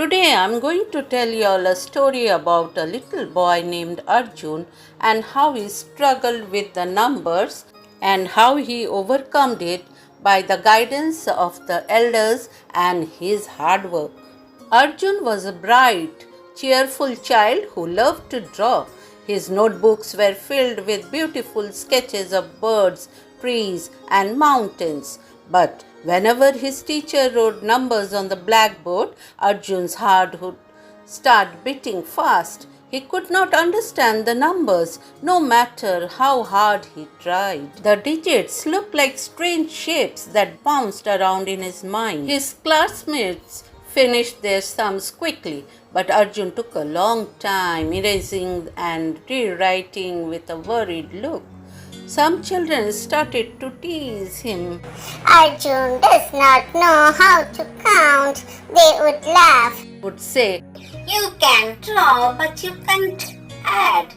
Today I'm going to tell you all a story about a little boy named Arjun and how he struggled with the numbers and how he overcome it by the guidance of the elders and his hard work. Arjun was a bright, cheerful child who loved to draw. His notebooks were filled with beautiful sketches of birds, trees, and mountains. But whenever his teacher wrote numbers on the blackboard, Arjun's heart would start beating fast. He could not understand the numbers, no matter how hard he tried. The digits looked like strange shapes that bounced around in his mind. His classmates finished their sums quickly, but Arjun took a long time, erasing and rewriting with a worried look. Some children started to tease him. Arjun does not know how to count. They would laugh. Would say, You can draw, but you can't add.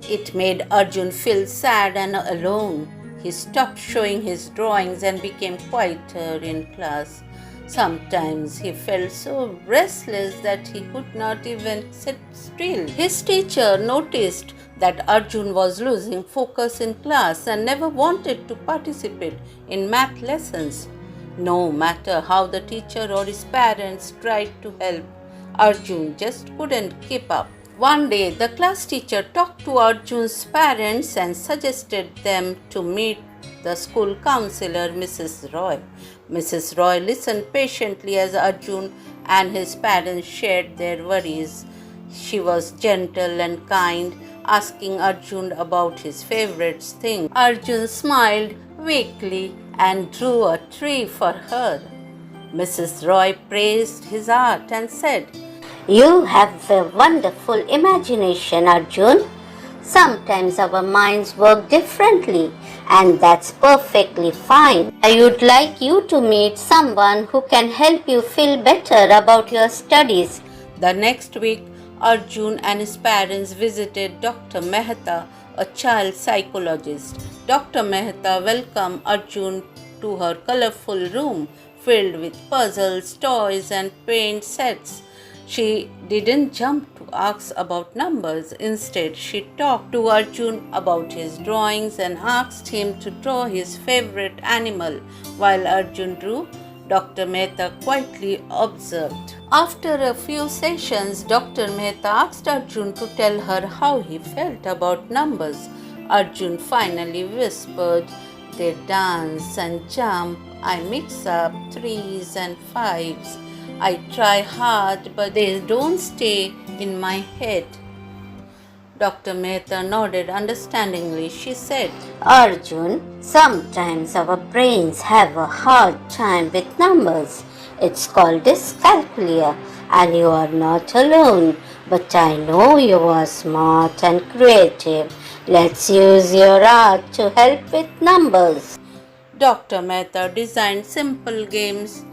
It made Arjun feel sad and alone. He stopped showing his drawings and became quieter in class. Sometimes he felt so restless that he could not even sit still. His teacher noticed that Arjun was losing focus in class and never wanted to participate in math lessons. No matter how the teacher or his parents tried to help, Arjun just couldn't keep up. One day, the class teacher talked to Arjun's parents and suggested them to meet the school counselor, Mrs. Roy. Mrs. Roy listened patiently as Arjun and his parents shared their worries. She was gentle and kind, asking Arjun about his favorite thing. Arjun smiled weakly and drew a tree for her. Mrs. Roy praised his art and said, You have a wonderful imagination, Arjun. Sometimes our minds work differently, and that's perfectly fine. I would like you to meet someone who can help you feel better about your studies. The next week, Arjun and his parents visited Dr. Mehta, a child psychologist. Dr. Mehta welcomed Arjun to her colorful room filled with puzzles, toys, and paint sets. She didn't jump to ask about numbers. Instead, she talked to Arjun about his drawings and asked him to draw his favorite animal. While Arjun drew, Dr. Mehta quietly observed. After a few sessions, Dr. Mehta asked Arjun to tell her how he felt about numbers. Arjun finally whispered, They dance and jump. I mix up threes and fives. I try hard, but they don't stay in my head. Dr. Mehta nodded understandingly. She said, Arjun, sometimes our brains have a hard time with numbers. It's called discalculia, and you are not alone. But I know you are smart and creative. Let's use your art to help with numbers. Dr. Mehta designed simple games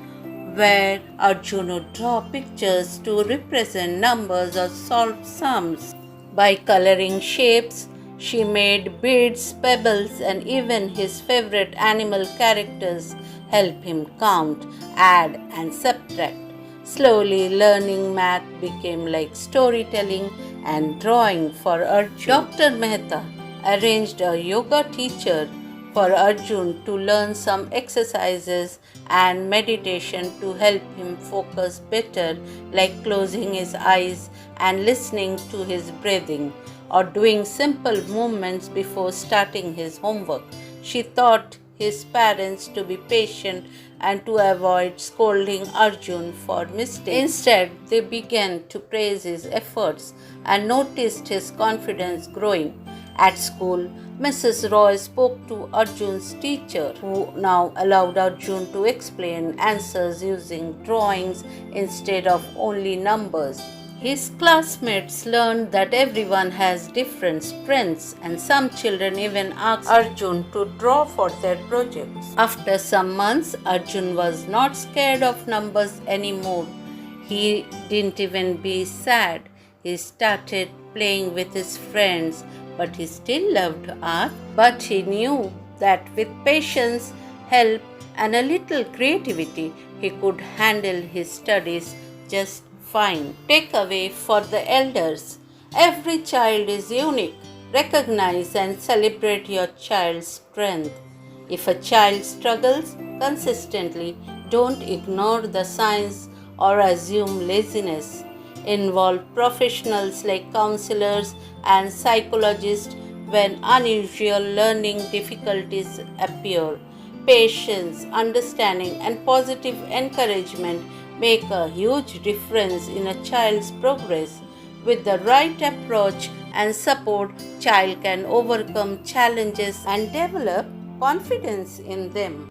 where Arjun would draw pictures to represent numbers or solve sums. By coloring shapes, she made beads, pebbles, and even his favorite animal characters help him count, add, and subtract. Slowly, learning math became like storytelling and drawing for Arjun. Dr. Mehta arranged a yoga teacher for Arjun to learn some exercises and meditation to help him focus better, like closing his eyes and listening to his breathing, or doing simple movements before starting his homework. She taught his parents to be patient and to avoid scolding Arjun for mistakes. Instead, they began to praise his efforts and noticed his confidence growing. At school, Mrs. Roy spoke to Arjun's teacher, who now allowed Arjun to explain answers using drawings instead of only numbers. His classmates learned that everyone has different strengths, and some children even asked Arjun to draw for their projects. After some months, Arjun was not scared of numbers anymore. He didn't even be sad. He started playing with his friends, but he still loved art. But he knew that with patience, help, and a little creativity, he could handle his studies just Fine. Takeaway for the elders. Every child is unique. Recognize and celebrate your child's strength. If a child struggles consistently, don't ignore the signs or assume laziness. Involve professionals like counselors and psychologists when unusual learning difficulties appear. Patience, understanding, and positive encouragement make a huge difference in a child's progress. With the right approach and support, child can overcome challenges and develop confidence in them.